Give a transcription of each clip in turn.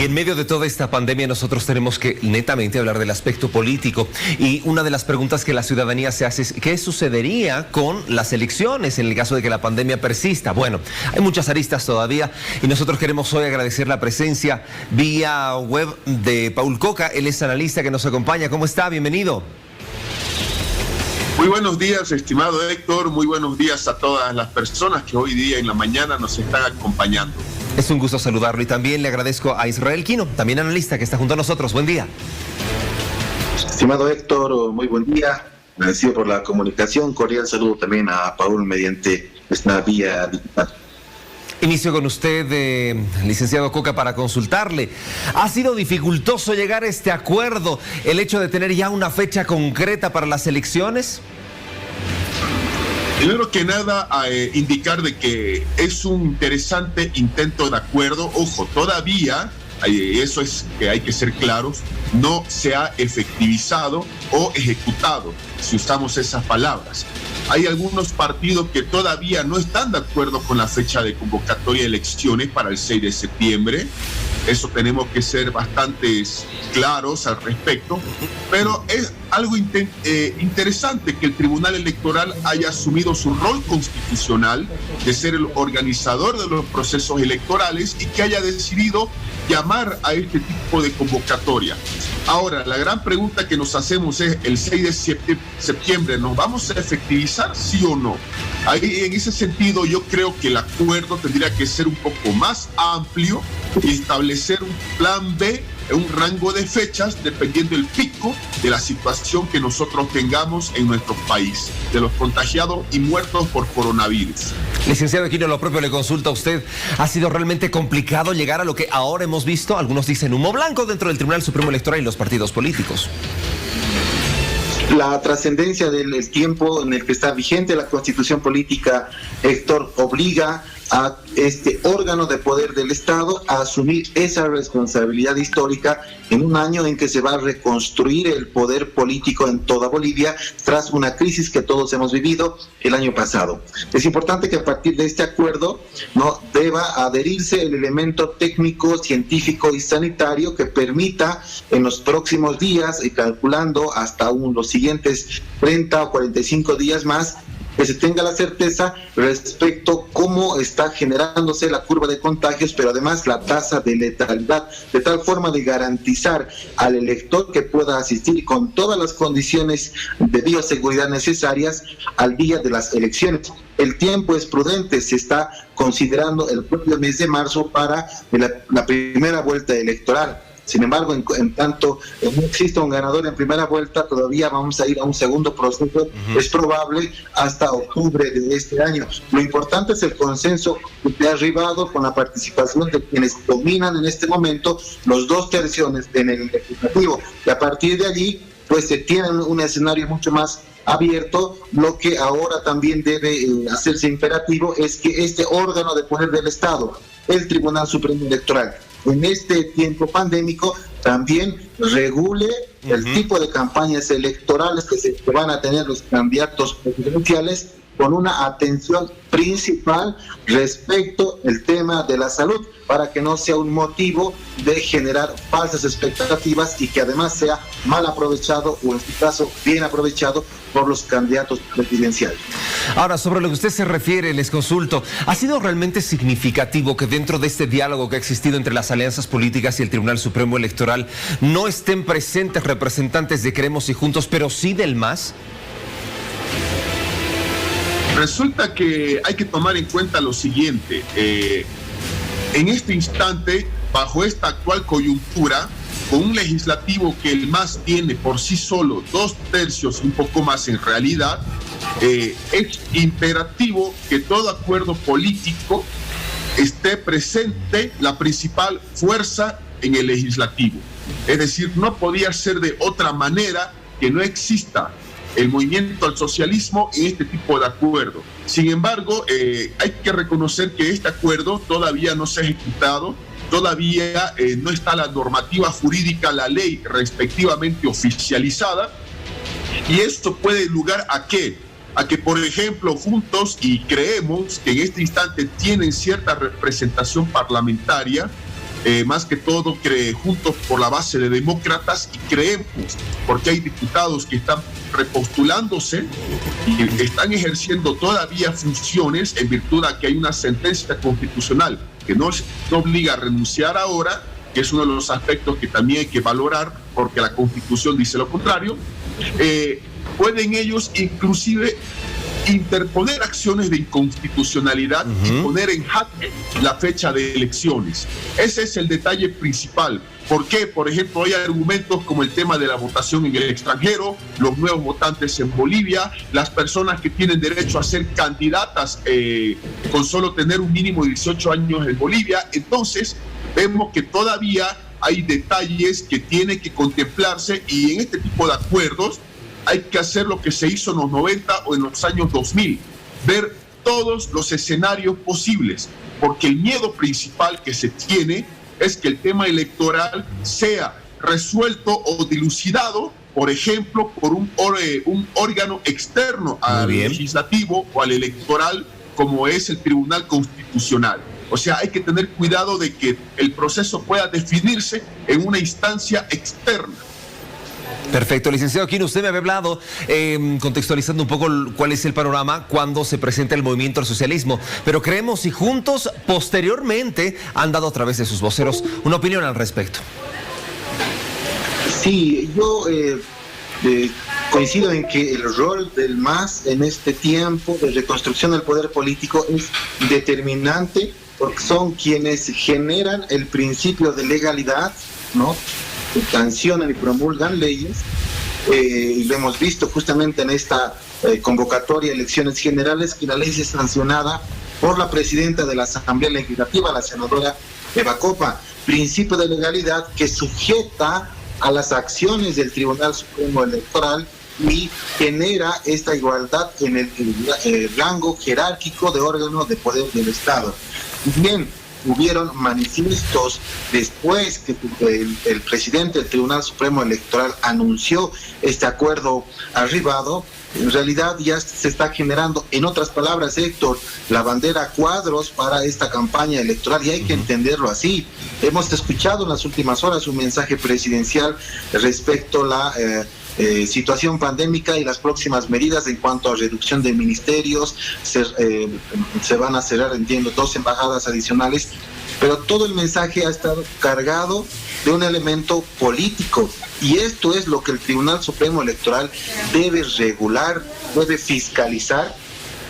en medio de toda esta pandemia nosotros tenemos que netamente hablar del aspecto político. Y una de las preguntas que la ciudadanía se hace es ¿qué sucedería con las elecciones en el caso de que la pandemia persista? Bueno, hay muchas aristas todavía y nosotros queremos hoy agradecer la presencia vía web de Paul Coca. Él es analista que nos acompaña. ¿Cómo está? Bienvenido. Muy buenos días, estimado Héctor. Muy buenos días a todas las personas que hoy día en la mañana nos están acompañando. Es un gusto saludarlo y también le agradezco a Israel Quino, también analista que está junto a nosotros. Buen día. Estimado Héctor, muy buen día. Agradecido por la comunicación. Cordial saludo también a Paul mediante esta vía digital. Inicio con usted, licenciado Coca, para consultarle. ¿Ha sido dificultoso llegar a este acuerdo, el hecho de tener ya una fecha concreta para las elecciones? Primero que nada, indicar de que es un interesante intento de acuerdo. Ojo, todavía, eso es que hay que ser claros, no se ha efectivizado o ejecutado, si usamos esas palabras. Hay algunos partidos que todavía no están de acuerdo con la fecha de convocatoria de elecciones para el 6 de septiembre. Eso tenemos que ser bastante claros al respecto. Pero es algo interesante que el Tribunal Electoral haya asumido su rol constitucional de ser el organizador de los procesos electorales y que haya decidido llamar a este tipo de convocatoria. Ahora, la gran pregunta que nos hacemos es, el 6 de septiembre, ¿nos vamos a efectivizar, sí o no? Ahí, en ese sentido, yo creo que el acuerdo tendría que ser un poco más amplio y establecer un plan B, un rango de fechas, dependiendo del pico de la situación que nosotros tengamos en nuestro país, de los contagiados y muertos por coronavirus. Licenciado Aquino, lo propio le consulta a usted. ¿Ha sido realmente complicado llegar a lo que ahora hemos visto? Algunos dicen humo blanco dentro del Tribunal Supremo Electoral y los partidos políticos. La trascendencia del tiempo en el que está vigente la Constitución política, Héctor, obliga a este órgano de poder del Estado a asumir esa responsabilidad histórica en un año en que se va a reconstruir el poder político en toda Bolivia tras una crisis que todos hemos vivido el año pasado. Es importante que a partir de este acuerdo no deba adherirse el elemento técnico, científico y sanitario que permita en los próximos días, y calculando hasta los siguientes 30 o 45 días más, que se tenga la certeza respecto a cómo está generándose la curva de contagios, pero además la tasa de letalidad, de tal forma de garantizar al elector que pueda asistir con todas las condiciones de bioseguridad necesarias al día de las elecciones. El tiempo es prudente, se está considerando el propio mes de marzo para la primera vuelta electoral. Sin embargo, en tanto no exista un ganador en primera vuelta, todavía vamos a ir a un segundo proceso, es probable hasta octubre de este año. Lo importante es el consenso que ha arribado con la participación de quienes dominan en este momento los 2 tercios en el legislativo. Y a partir de allí, pues se tiene un escenario mucho más abierto. Lo que ahora también debe hacerse imperativo es que este órgano de poder del Estado, el Tribunal Supremo Electoral, en este tiempo pandémico también regule el tipo de campañas electorales que van a tener los candidatos presidenciales, con una atención principal respecto al tema de la salud, para que no sea un motivo de generar falsas expectativas y que además sea mal aprovechado, o en este caso bien aprovechado, por los candidatos presidenciales. Ahora, sobre lo que usted se refiere, les consulto, ¿ha sido realmente significativo que dentro de este diálogo que ha existido entre las alianzas políticas y el Tribunal Supremo Electoral no estén presentes representantes de Queremos y Juntos, pero sí del MAS? Resulta que hay que tomar en cuenta lo siguiente. En este instante, bajo esta actual coyuntura, con un legislativo que el MAS tiene por sí solo 2 tercios, un poco más en realidad, es imperativo que todo acuerdo político esté presente la principal fuerza en el legislativo. Es decir, no podía ser de otra manera que no exista el movimiento al socialismo en este tipo de acuerdo. Sin embargo, hay que reconocer que este acuerdo todavía no se ha ejecutado, todavía no está la normativa jurídica, la ley respectivamente oficializada, y esto puede dar lugar ¿a qué? A que, por ejemplo, Juntos y Creemos, que en este instante tienen cierta representación parlamentaria, más que todo juntos por la base de demócratas, y creemos, porque hay diputados que están repostulándose y están ejerciendo todavía funciones en virtud de que hay una sentencia constitucional que no obliga a renunciar ahora, que es uno de los aspectos que también hay que valorar, porque la Constitución dice lo contrario. Pueden ellos inclusive interponer acciones de inconstitucionalidad y poner en jaque la fecha de elecciones. Ese es el detalle principal. ¿Por qué? Por ejemplo, hay argumentos como el tema de la votación en el extranjero, los nuevos votantes en Bolivia, las personas que tienen derecho a ser candidatas con solo tener un mínimo de 18 años en Bolivia. Entonces, vemos que todavía hay detalles que tienen que contemplarse, y en este tipo de acuerdos hay que hacer lo que se hizo en los 90 o en los años 2000, ver todos los escenarios posibles, porque el miedo principal que se tiene es que el tema electoral sea resuelto o dilucidado, por ejemplo, por un órgano externo al legislativo o al electoral, como es el Tribunal Constitucional. O sea, hay que tener cuidado de que el proceso pueda definirse en una instancia externa. Perfecto, licenciado Aquino, usted me había hablado, contextualizando un poco cuál es el panorama cuando se presenta el movimiento al socialismo, pero creemos y juntos posteriormente han dado a través de sus voceros una opinión al respecto. Sí, yo coincido en que el rol del MAS en este tiempo de reconstrucción del poder político es determinante, porque son quienes generan el principio de legalidad, ¿no?, sancionan y promulgan leyes, y lo hemos visto justamente en esta convocatoria de elecciones generales, que la ley es sancionada por la presidenta de la Asamblea Legislativa, la senadora Eva Copa, principio de legalidad que sujeta a las acciones del Tribunal Supremo Electoral y genera esta igualdad en el rango jerárquico de órganos de poder del Estado. Bien, hubieron manifiestos después que el presidente del Tribunal Supremo Electoral anunció este acuerdo arribado. En realidad ya se está generando, en otras palabras, Héctor, la bandera a cuadros para esta campaña electoral, y hay que entenderlo así. Hemos escuchado en las últimas horas un mensaje presidencial respecto a la situación pandémica y las próximas medidas en cuanto a reducción de ministerios. Se van a cerrar, entiendo, 2 embajadas adicionales, pero todo el mensaje ha estado cargado de un elemento político, y esto es lo que el Tribunal Supremo Electoral debe regular, debe fiscalizar,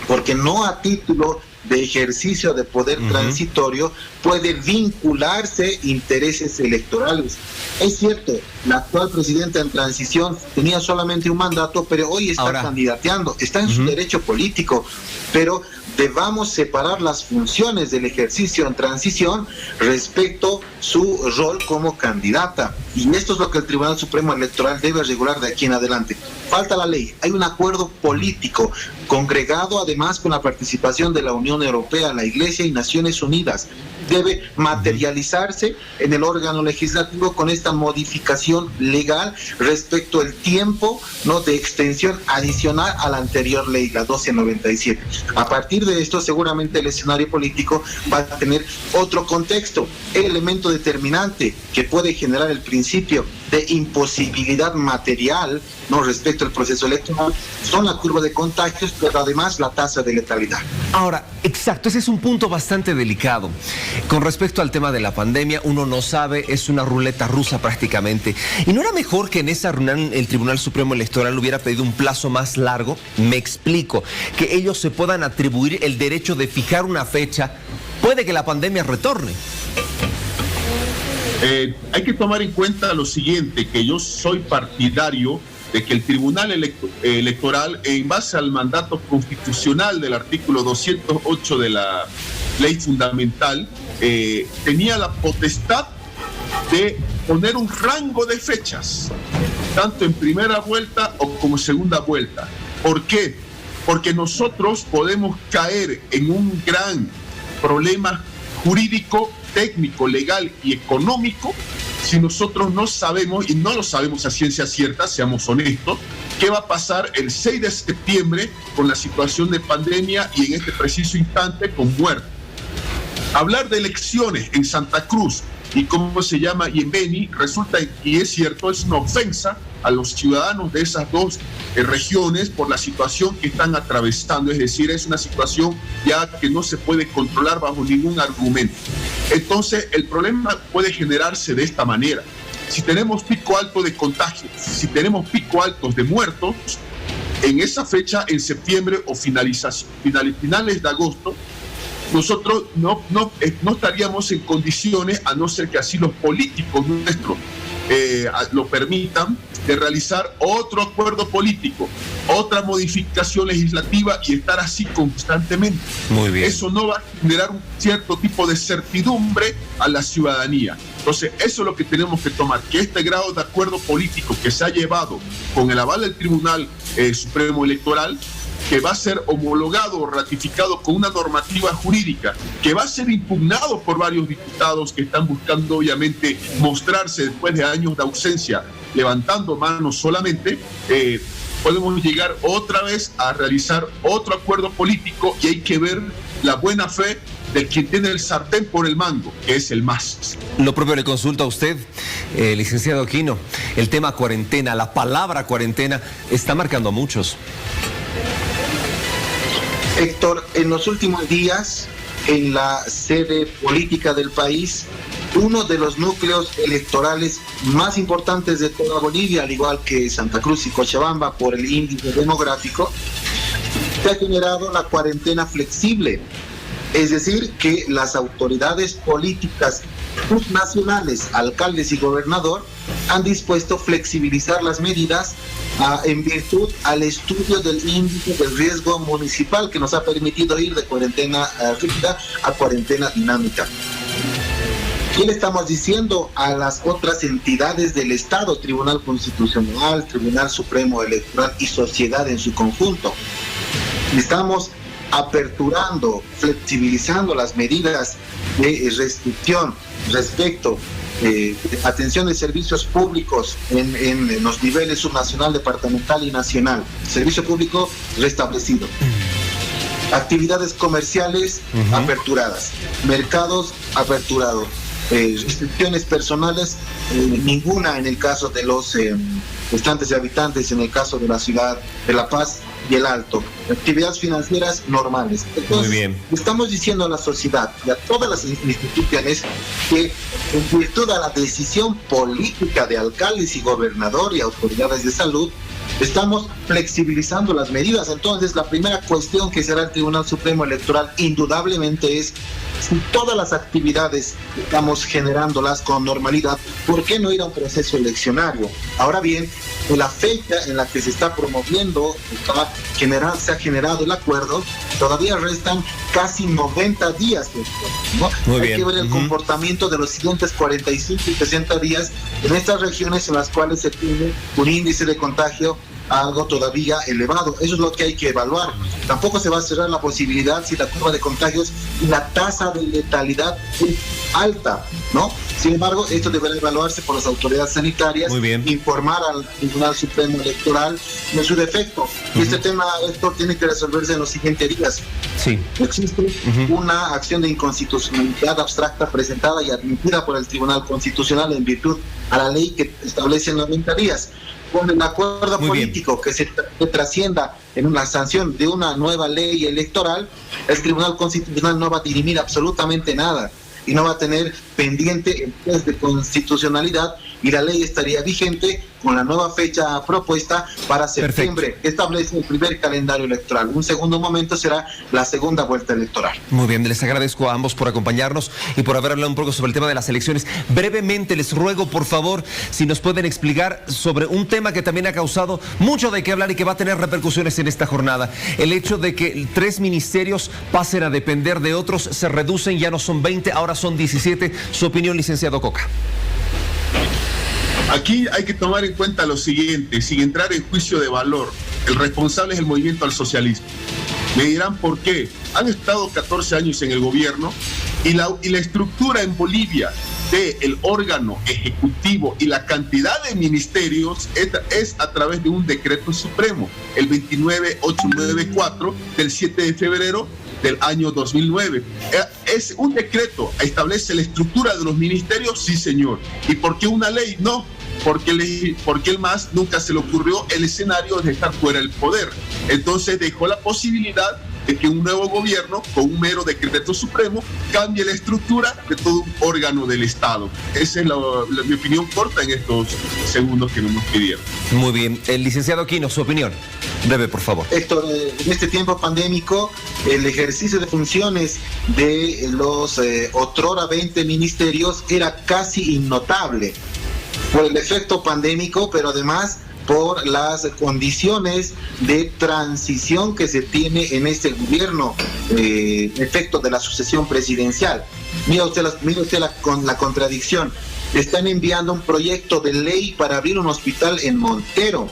porque no a título de ejercicio de poder transitorio puede vincularse intereses electorales. Es cierto, la actual presidenta en transición tenía solamente un mandato, pero hoy está candidateando, está en su derecho político, pero debamos separar las funciones del ejercicio en transición respecto a su rol como candidata. Y esto es lo que el Tribunal Supremo Electoral debe regular de aquí en adelante. Falta la ley, hay un acuerdo político congregado además con la participación de la Unión Europea, la Iglesia y Naciones Unidas. Debe materializarse en el órgano legislativo con esta modificación legal respecto al tiempo, ¿no?, de extensión adicional a la anterior ley, la 1297. A partir de esto, seguramente el escenario político va a tener otro contexto. El elemento determinante que puede generar el principio de imposibilidad material, ¿no?, respecto al proceso electoral son la curva de contagios, pero además la tasa de letalidad. Ahora, exacto, ese es un punto bastante delicado. Con respecto al tema de la pandemia, uno no sabe, es una ruleta rusa prácticamente. ¿Y no era mejor que en esa reunión el Tribunal Supremo Electoral hubiera pedido un plazo más largo? Me explico, que ellos se puedan atribuir el derecho de fijar una fecha. Puede que la pandemia retorne. Hay que tomar en cuenta lo siguiente, que yo soy partidario de que el Tribunal Electoral, en base al mandato constitucional del artículo 208 de la Ley Fundamental, tenía la potestad de poner un rango de fechas, tanto en primera vuelta o como segunda vuelta. ¿Por qué? Porque nosotros podemos caer en un gran problema jurídico, técnico, legal y económico si nosotros no sabemos, y no lo sabemos a ciencia cierta, seamos honestos, qué va a pasar el 6 de septiembre con la situación de pandemia y en este preciso instante con muerte. Hablar de elecciones en Santa Cruz y en Beni resulta, y es cierto, es una ofensa a los ciudadanos de esas dos regiones por la situación que están atravesando, es decir, es una situación ya que no se puede controlar bajo ningún argumento. Entonces, el problema puede generarse de esta manera. Si tenemos pico alto de contagios, si tenemos pico altos de muertos, en esa fecha, en septiembre o finales de agosto, nosotros no estaríamos en condiciones, a no ser que así los políticos nuestros lo permitan, de realizar otro acuerdo político, otra modificación legislativa y estar así constantemente. Muy bien. Eso no va a generar un cierto tipo de certidumbre a la ciudadanía. Entonces, eso es lo que tenemos que tomar, que este grado de acuerdo político que se ha llevado con el aval del Tribunal Supremo Electoral, que va a ser homologado o ratificado con una normativa jurídica, que va a ser impugnado por varios diputados que están buscando obviamente mostrarse después de años de ausencia, levantando manos solamente, podemos llegar otra vez a realizar otro acuerdo político y hay que ver la buena fe de quien tiene el sartén por el mango, que es el MAS. Lo propio le consulto a usted, licenciado Aquino, el tema cuarentena, la palabra cuarentena está marcando a muchos. Héctor, en los últimos días, en la sede política del país, uno de los núcleos electorales más importantes de toda Bolivia, al igual que Santa Cruz y Cochabamba por el índice demográfico, se ha generado la cuarentena flexible. Es decir, que las autoridades políticas subnacionales, alcaldes y gobernador, han dispuesto flexibilizar las medidas en virtud al estudio del índice de riesgo municipal que nos ha permitido ir de cuarentena rígida a cuarentena dinámica. ¿Qué le estamos diciendo a las otras entidades del Estado, Tribunal Constitucional, Tribunal Supremo Electoral y sociedad en su conjunto? Estamos aperturando, flexibilizando las medidas de restricción respecto atención de servicios públicos en los niveles subnacional, departamental y nacional. Servicio público restablecido. Actividades comerciales aperturadas. Mercados aperturados. Restricciones personales, ninguna en el caso de los restantes habitantes, en el caso de la ciudad de La Paz y el Alto. Actividades financieras normales. Entonces, muy bien. Estamos diciendo a la sociedad y a todas las instituciones que en virtud a la decisión política de alcaldes y gobernador y autoridades de salud, estamos flexibilizando las medidas. Entonces, la primera cuestión que será el Tribunal Supremo Electoral indudablemente es si todas las actividades estamos generándolas con normalidad, ¿por qué no ir a un proceso eleccionario? Ahora bien, en la fecha en la que se está promoviendo, se ha generado el acuerdo, todavía restan casi 90 días. ¿No? Hay que ver el comportamiento de los siguientes 45 y 60 días en estas regiones en las cuales se tiene un índice de contagio algo todavía elevado. Eso es lo que hay que evaluar. Tampoco se va a cerrar la posibilidad si la curva de contagios y la tasa de letalidad es alta, ¿no? Sin embargo, esto deberá evaluarse por las autoridades sanitarias, informar al Tribunal Supremo Electoral en su defecto. Y este tema, esto tiene que resolverse en los siguientes días. Sí. Existe una acción de inconstitucionalidad abstracta presentada y admitida por el Tribunal Constitucional en virtud a la ley que establece 90 días. Con el acuerdo político que trascienda en una sanción de una nueva ley electoral, el Tribunal Constitucional no va a dirimir absolutamente nada y no va a tener pendiente el test de constitucionalidad y la ley estaría vigente con la nueva fecha propuesta para septiembre, que establece el primer calendario electoral. Un segundo momento será la segunda vuelta electoral. Muy bien, les agradezco a ambos por acompañarnos y por haber hablado un poco sobre el tema de las elecciones. Brevemente les ruego, por favor, si nos pueden explicar sobre un tema que también ha causado mucho de qué hablar y que va a tener repercusiones en esta jornada. El hecho de que 3 ministerios pasen a depender de otros, se reducen, ya no son 20, ahora son 17. Su opinión, licenciado Coca. Aquí hay que tomar en cuenta lo siguiente, sin entrar en juicio de valor, el responsable es el movimiento al socialismo. Me dirán por qué. Han estado 14 años en el gobierno y la estructura en Bolivia del órgano ejecutivo y la cantidad de ministerios es a través de un decreto supremo, el 29894 del 7 de febrero del año 2009. ¿Es un decreto establece la estructura de los ministerios? Sí, señor. ¿Y por qué una ley? No. Porque el MAS nunca se le ocurrió el escenario de estar fuera del poder. Entonces dejó la posibilidad de que un nuevo gobierno, con un mero decreto supremo, cambie la estructura de todo un órgano del Estado. Esa es mi opinión corta en estos segundos que nos pidieron. Muy bien. El licenciado Aquino, su opinión. Breve, por favor. Héctor, en este tiempo pandémico, el ejercicio de funciones de los otrora 20 ministerios era casi innotable por el efecto pandémico, pero además por las condiciones de transición que se tiene en este gobierno, efecto de la sucesión presidencial. Mira usted la contradicción. Están enviando un proyecto de ley para abrir un hospital en Montero.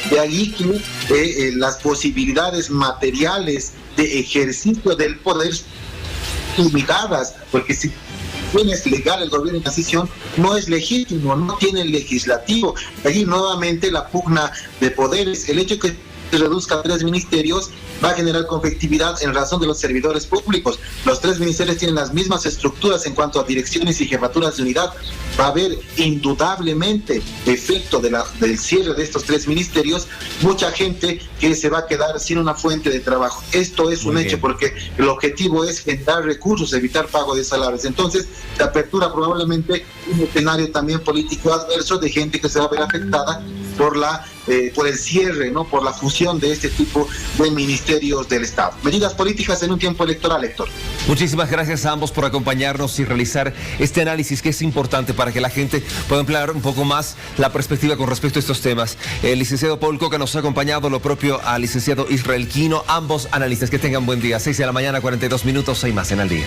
De allí que las posibilidades materiales de ejercicio del poder limitadas, porque si bien es legal el gobierno de transición, no es legítimo, no tiene el legislativo. Allí nuevamente la pugna de poderes, el hecho que se reduzca a 3 ministerios va a generar conflictividad en razón de los servidores públicos. Los 3 ministerios tienen las mismas estructuras en cuanto a direcciones y jefaturas de unidad. Va a haber indudablemente efecto del cierre de estos 3 ministerios, mucha gente que se va a quedar sin una fuente de trabajo. Esto es un hecho, porque el objetivo es generar recursos, evitar pago de salarios. Entonces, se apertura probablemente un escenario también político adverso de gente que se va a ver afectada por el cierre, ¿no? Por la fusión de este tipo de ministerios del Estado. Medidas políticas en un tiempo electoral, Héctor. Muchísimas gracias a ambos por acompañarnos y realizar este análisis que es importante para que la gente pueda emplear un poco más la perspectiva con respecto a estos temas. El licenciado Paul Coca nos ha acompañado, lo propio al licenciado Israel Quino, ambos analistas. Que tengan buen día. 6 de la mañana, 42 minutos, hay más en Al Día.